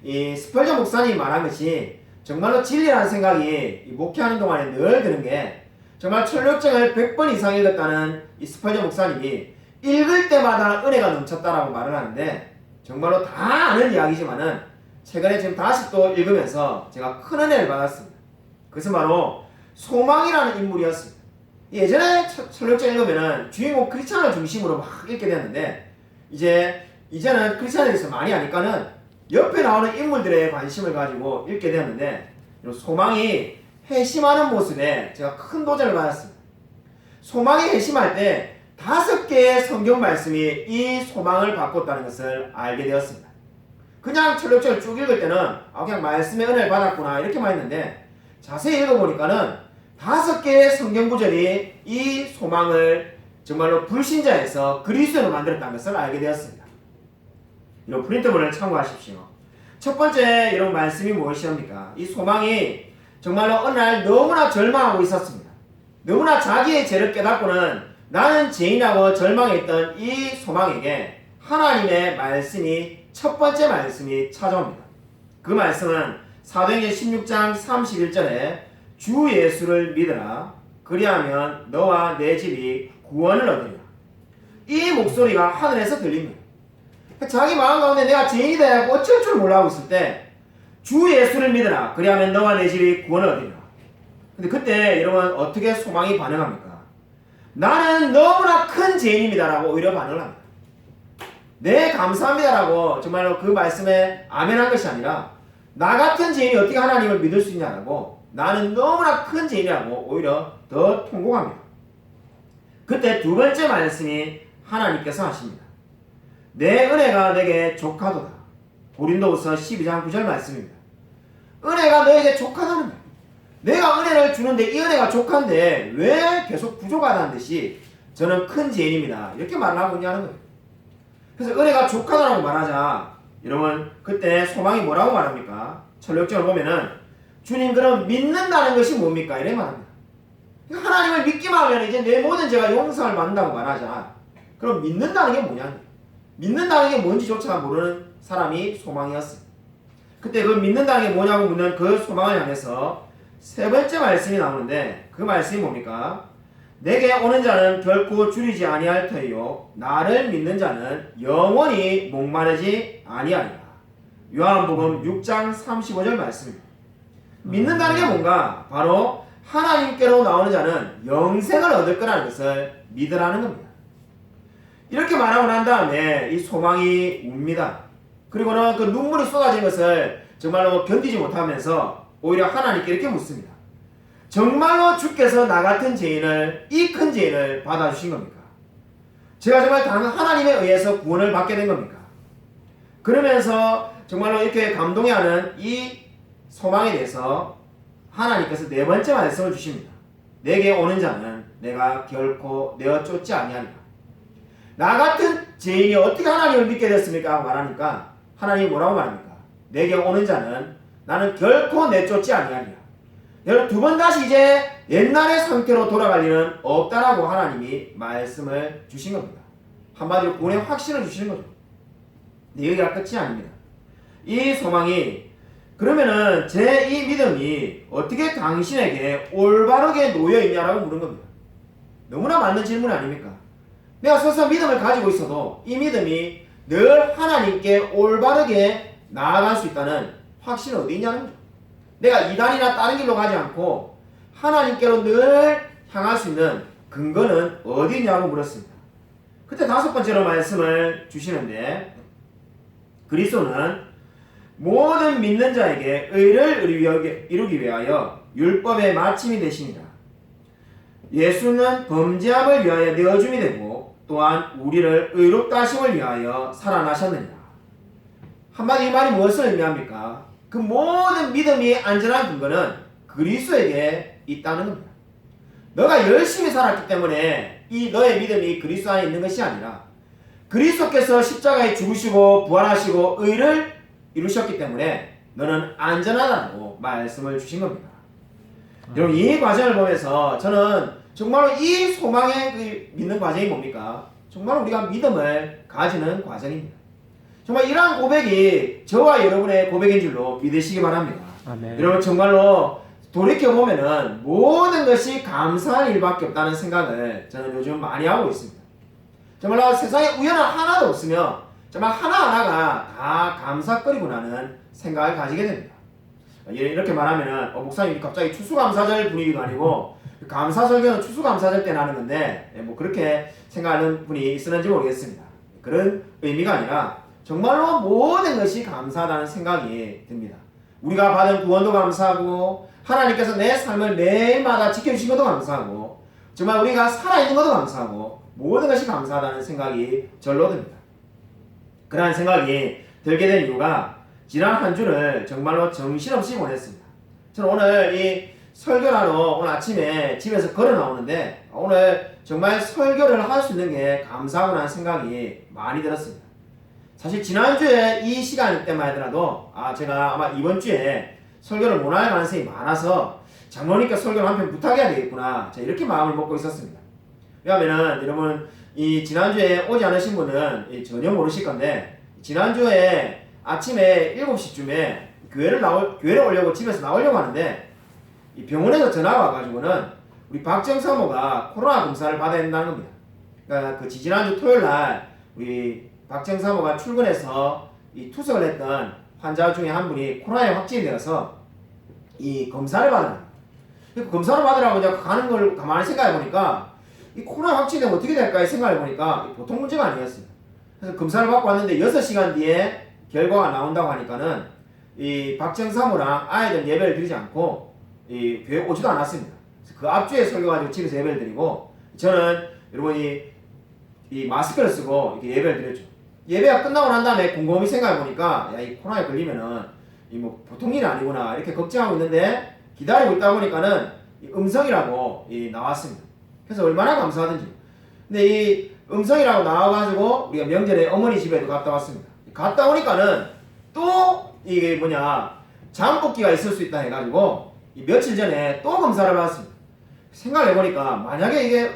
Speaker 1: 이 스펄전 목사님이 말한 것이 정말로 진리라는 생각이 목회하는 동안에 늘 드는 게 정말 철로역정을 100번 이상 읽었다는 이 스펄전 목사님이 읽을 때마다 은혜가 넘쳤다라고 말을 하는데 정말로 다 아는 이야기지만은 최근에 지금 다시 또 읽으면서 제가 큰 은혜를 받았습니다. 그것은 바로 소망이라는 인물이었습니다. 예전에 철로역정 읽으면은 주인공 크리스찬을 중심으로 막 읽게 되었는데 이제는 크리스찬에 대해서 많이 아니까는 옆에 나오는 인물들의 관심을 가지고 읽게 되었는데 소망이 회심하는 모습에 제가 큰 도전을 받았습니다. 소망이 회심할 때 5개의 성경 말씀이 이 소망을 바꿨다는 것을 알게 되었습니다. 그냥 철로역정을 쭉 읽을 때는 그냥 말씀의 은혜를 받았구나 이렇게만 했는데 자세히 읽어보니까는 5개의 성경 구절이 이 소망을 정말로 불신자에서 그리스도로 만들었다는 것을 알게 되었습니다. 이런 프린트본을 참고하십시오. 첫 번째 이런 말씀이 무엇이옵니까? 이 소망이 정말로 어느 날 너무나 절망하고 있었습니다. 너무나 자기의 죄를 깨닫고는 나는 죄인이라고 절망했던 이 소망에게 하나님의 말씀이 첫 번째 말씀이 찾아옵니다. 그 말씀은 사도행전 16장 31절에 주 예수를 믿으라 그리하면 너와 내 집이 구원을 얻으리라. 이 목소리가 하늘에서 들립니다. 자기 마음 가운데 내가 죄인이다 하고 어쩔 줄 몰라 하고 있을 때 주 예수를 믿으라 그리하면 너와 내 집이 구원을 얻으리라. 근데 그때 여러분 어떻게 소망이 반응합니까? 나는 너무나 큰 죄인입니다 라고 오히려 반응을 합니다. 네 감사합니다 라고 정말로 그 말씀에 아멘한 것이 아니라 나 같은 죄인이 어떻게 하나님을 믿을 수 있냐라고 나는 너무나 큰 죄인이라고 오히려 더 통곡합니다. 그때 두 번째 말씀이 하나님께서 하십니다. 내 은혜가 내게 족하도다. 고린도후서 12장 9절 말씀입니다. 은혜가 너에게 족하다는 거예요. 내가 은혜를 주는데 이 은혜가 족한데 왜 계속 부족하다는 듯이 저는 큰 죄인입니다. 이렇게 말을 하고 있냐는 거예요. 그래서 은혜가 족하다라고 말하자 여러분 그때 소망이 뭐라고 말합니까? 철로역정을 보면은 주님 그럼 믿는다는 것이 뭡니까? 이래 말합니다. 하나님을 믿기만 하면 이제 내 모든 죄가 용서를 받는다고 말하잖아. 그럼 믿는다는 게 뭐냐? 믿는다는 게 뭔지조차 모르는 사람이 소망이었어요. 그때 그 믿는다는 게 뭐냐고 묻는 그 소망을 향해서 세 번째 말씀이 나오는데 그 말씀이 뭡니까? 내게 오는 자는 결코 줄이지 아니할 터이요 나를 믿는 자는 영원히 목마르지 아니하리라. 요한복음 6장 35절 말씀입니다. 믿는다는 게 뭔가? 바로 하나님께로 나오는 자는 영생을 얻을 거라는 것을 믿으라는 겁니다. 이렇게 말하고 난 다음에 이 소망이 웁니다. 그리고는 그 눈물이 쏟아진 것을 정말로 견디지 못하면서 오히려 하나님께 이렇게 묻습니다. 정말로 주께서 나 같은 죄인을, 이 큰 죄인을 받아주신 겁니까? 제가 정말 하나님에 의해서 구원을 받게 된 겁니까? 그러면서 정말로 이렇게 감동해하는 이 소망에 대해서 하나님께서 네 번째 말씀을 주십니다. 내게 오는 자는 내가 결코 내어 쫓지 아니하리라. 나 같은 죄인이 어떻게 하나님을 믿게 됐습니까? 하고 말하니까 하나님이 뭐라고 말합니까? 내게 오는 자는 나는 결코 내쫓지 아니하리라. 여러분 두 번 다시 이제 옛날의 상태로 돌아갈 일은 없다라고 하나님이 말씀을 주신 겁니다. 한마디로 구원의 확신을 주시는 거죠. 근데 여기가 끝이 아닙니다. 이 소망이 그러면은 제 이 믿음이 어떻게 당신에게 올바르게 놓여 있냐라고 물은 겁니다. 너무나 맞는 질문 아닙니까? 내가 서서 믿음을 가지고 있어도 이 믿음이 늘 하나님께 올바르게 나아갈 수 있다는 확신이 어디 있냐는 거죠. 내가 이단이나 다른 길로 가지 않고 하나님께로 늘 향할 수 있는 근거는 어디 있냐고 물었습니다. 그때 다섯 번째로 말씀을 주시는데 그리스도는 모든 믿는 자에게 의를 이루기 위하여 율법의 마침이 되시니라. 예수는 범죄함을 위하여 내어줌이 되고 또한 우리를 의롭다 하심을 위하여 살아나셨느니라. 한마디 이 말이 무엇을 의미합니까? 그 모든 믿음이 안전한 근거는 그리스도에게 있다는 겁니다. 너가 열심히 살았기 때문에 이 너의 믿음이 그리스도 안에 있는 것이 아니라 그리스도께서 십자가에 죽으시고 부활하시고 의를 이루셨기 때문에 너는 안전하다고 말씀을 주신 겁니다. 여러분 이 과정을 보면서 저는 정말로 이 소망의 믿는 과정이 뭡니까? 정말 우리가 믿음을 가지는 과정입니다. 정말 이러한 고백이 저와 여러분의 고백인 줄로 믿으시기 바랍니다.
Speaker 2: 아멘.
Speaker 1: 여러분 정말로 돌이켜보면은 모든 것이 감사할 일밖에 없다는 생각을 저는 요즘 많이 하고 있습니다. 정말로 세상에 우연은 하나도 없으며 정말 하나하나가 다 감사거리구나는 생각을 가지게 됩니다. 이렇게 말하면은 목사님 갑자기 추수감사절 분위기도 아니고 감사설교는 추수감사절 때 나는 건데 뭐 그렇게 생각하는 분이 있었는지 모르겠습니다. 그런 의미가 아니라 정말로 모든 것이 감사하다는 생각이 듭니다. 우리가 받은 구원도 감사하고 하나님께서 내 삶을 매일마다 지켜주신 것도 감사하고 정말 우리가 살아있는 것도 감사하고 모든 것이 감사하다는 생각이 절로 듭니다. 그러한 생각이 들게 된 이유가 지난 한 주를 정말로 정신없이 보냈습니다. 저는 오늘 이 설교를 하러 오늘 아침에 집에서 걸어 나오는데 오늘 정말 설교를 할 수 있는 게 감사하구나 생각이 많이 들었습니다. 사실 지난주에 이 시간 때만 하더라도 제가 아마 이번 주에 설교를 못 할 가능성이 많아서 장로님께 설교를 한 편 부탁해야 되겠구나 이렇게 마음을 먹고 있었습니다. 왜냐하면은 여러분 이 지난주에 오지 않으신 분은 전혀 모르실 건데 지난주에 아침에 7시쯤에 교회를 오려고 집에서 나오려고 하는데 이 병원에서 전화가 와가지고는 우리 박정사모가 코로나 검사를 받아야 된다는 겁니다. 그러니까 그 지난주 토요일날 우리 박정사모가 출근해서 이 투석을 했던 환자 중에 한 분이 코로나에 확진이 되어서 이 검사를 받는 거예요. 검사를 받으라고 이제 가는 걸 가만히 생각해 보니까 이 코로나 확진되면 어떻게 될까 생각해 보니까 보통 문제가 아니었어요. 그래서 검사를 받고 왔는데 6시간 뒤에 결과가 나온다고 하니까는 이 박정사모랑 아이들 예배를 드리지 않고 이 교회 오지도 않았습니다. 그래서 그 앞주에 설교가지고 집에서 예배를 드리고 저는 여러분이 이 마스크를 쓰고 이렇게 예배를 드렸죠. 예배가 끝나고 난 다음에 곰곰이 생각해 보니까 야, 이 코로나에 걸리면은 이 뭐 보통 일이 아니구나 이렇게 걱정하고 있는데 기다리고 있다 보니까는 이 음성이라고 나왔습니다. 그래서 얼마나 감사하든지. 근데 이 음성이라고 나와가지고 우리가 명절에 어머니 집에도 갔다 왔습니다. 갔다 오니까는 또 이게 잠복기가 있을 수 있다 해가지고 이 며칠 전에 또 검사를 받았습니다. 생각을 해보니까 만약에 이게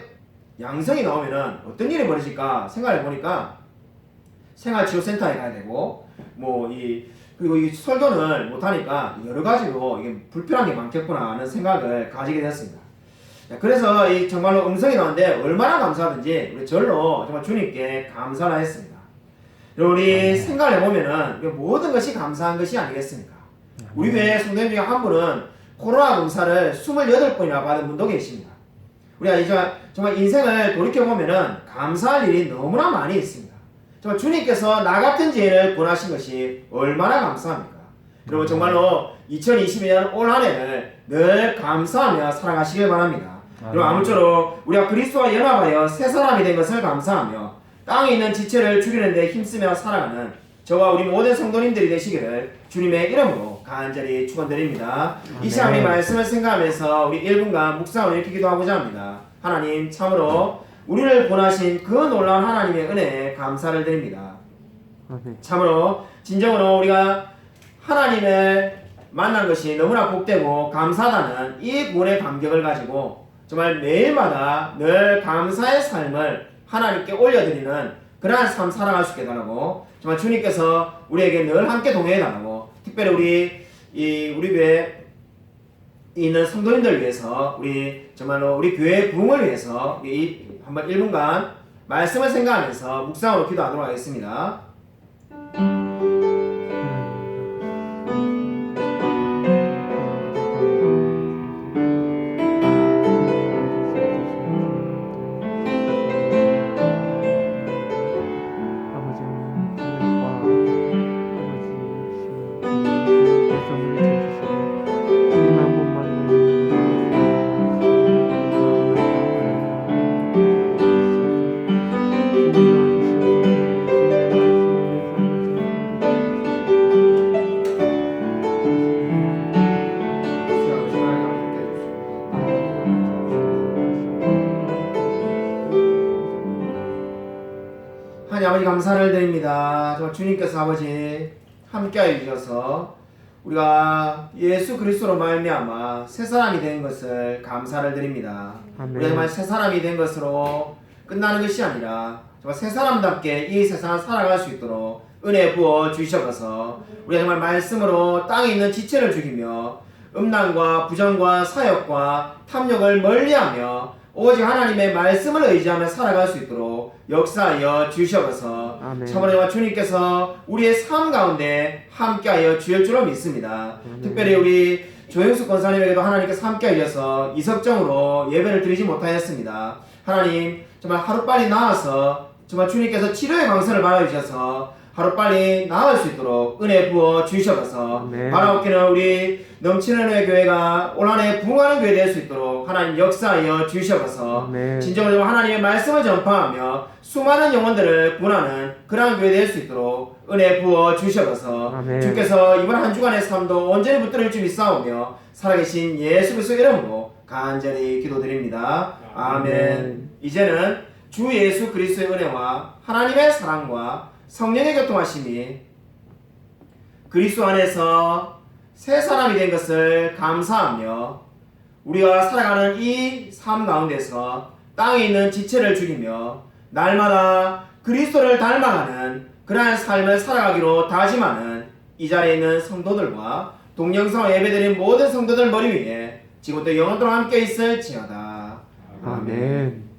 Speaker 1: 양성이 나오면은 어떤 일이 벌어질까 생각을 해보니까 생활치료센터에 가야 되고 그리고 이 설교를 못하니까 여러 가지로 이게 불편한 게 많겠구나 하는 생각을 가지게 됐습니다. 그래서 이 정말로 음성이 나왔는데 얼마나 감사하든지 우리 절로 정말 주님께 감사를 했습니다. 우리 생각을 해보면은 모든 것이 감사한 것이 아니겠습니까? 우리 교회 성도님 중에 한 분은 코로나 검사를 28번이나 받은 분도 계십니다. 우리가 이제 정말 인생을 돌이켜보면은 감사할 일이 너무나 많이 있습니다. 정말 주님께서 나 같은 죄인을 구원하신 것이 얼마나 감사합니까? 여러분 정말로 2022년 올 한 해를 늘 감사하며 살아가시길 바랍니다. 그리고 아무쪼록 우리가 그리스도와 연합하여 새 사람이 된 것을 감사하며 땅에 있는 지체를 죽이는 데 힘쓰며 살아가는 저와 우리 모든 성도님들이 되시기를 주님의 이름으로 간절히 축원드립니다. 이 시간 우리 말씀을 생각하면서 우리 1분간 묵상을 이렇게 기도하고자 합니다. 하나님 참으로 우리를 구원하신 그 놀라운 하나님의 은혜에 감사를 드립니다. 참으로 진정으로 우리가 하나님을 만난 것이 너무나 복되고 감사하다는 이 구원의 감격을 가지고 정말 매일마다 늘 감사의 삶을 하나님께 올려드리는 그러한 삶 살아갈 수 있게 해달라고 정말 주님께서 우리에게 늘 함께 동행해 달라고 특별히 우리 교회에 있는 성도님들 위해서 정말로 우리 교회의 부흥을 위해서 한번 1분간 말씀을 생각하면서 묵상으로 기도하도록 하겠습니다. 하나님 아버지 감사를 드립니다. 정말 주님께서 아버지 함께하여 주셔서 우리가 예수 그리스도로 말미암아 새 사람이 된 것을 감사를 드립니다. 우리가 정말 새 사람이 된 것으로 끝나는 것이 아니라 정말 새 사람답게 이 세상을 살아갈 수 있도록 은혜 부어 주셔서 우리가 정말 말씀으로 땅에 있는 지체를 죽이며 음란과 부정과 사역과 탐욕을 멀리하며 오직 하나님의 말씀을 의지하며 살아갈 수 있도록 역사하여 주셔서 참으로 주님께서 우리의 삶 가운데 함께하여 주실 줄로 믿습니다. 특별히 우리 조영숙 권사님에게도 하나님께서 함께하여 주셔서 이석정으로 예배를 드리지 못하였습니다. 하나님 정말 하루빨리 나아서 정말 주님께서 치료의 강선을 받아주셔서 하루빨리 나을 수 있도록 은혜 부어 주셔서 바라옵기는 우리 넘치는 은혜 교회가 올 한 해 부흥하는 교회 될 수 있도록 하나님 역사하여 주셔서 진정으로 하나님의 말씀을 전파하며 수많은 영혼들을 구원하는 그러한 교회 될 수 있도록 은혜 부어 주셔서 주께서 이번 한 주간의 삶도 온전히 붙들릴 줄 믿사오며 살아계신 예수 그리스도 이름으로 간절히 기도드립니다. 아멘. 이제는 주 예수 그리스도의 은혜와 하나님의 사랑과 성령의 교통하심이 그리스도 안에서 새 사람이 된 것을 감사하며 우리가 살아가는 이 삶 가운데서 땅에 있는 지체를 죽이며 날마다 그리스도를 닮아가는 그러한 삶을 살아가기로 다짐하는 이 자리에 있는 성도들과 동영상 예배드린 모든 성도들 머리 위에 지금부터 영원토록 함께 있을지어다.
Speaker 2: 아멘.